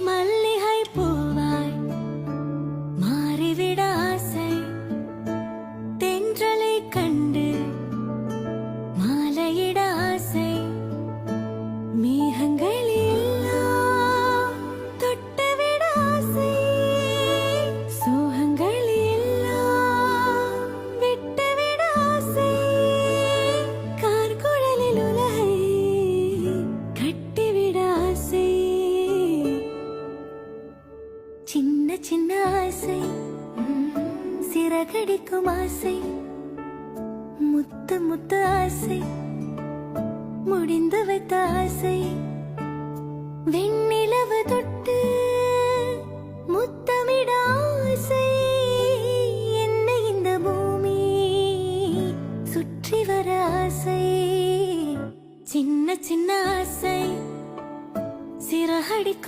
மல்லிகை பூவாய் மாறிவிட ஆசை, தென்றலை கண்டு மாலையிட ஆசை, மேகங்கள் எல்லாம் தொட்டுவிட ஆசை, சோகங்கள் எல்லாம் விட்டுவிட ஆசை, கார்குழலில் உலகை கட்டிவிட ஆசை. சின்ன சின்ன ஆசை, சிறகடிக்கும் ஆசை, முத்து முத்து ஆசை, முடிந்து வைத்த ஆசை, வெண்ணிலவு தொட்டு முத்தமிட ஆசை, என்னை இந்த பூமி சுற்றி வர ஆசை. சின்ன சின்ன ஆசை, சிறகடிக்கும்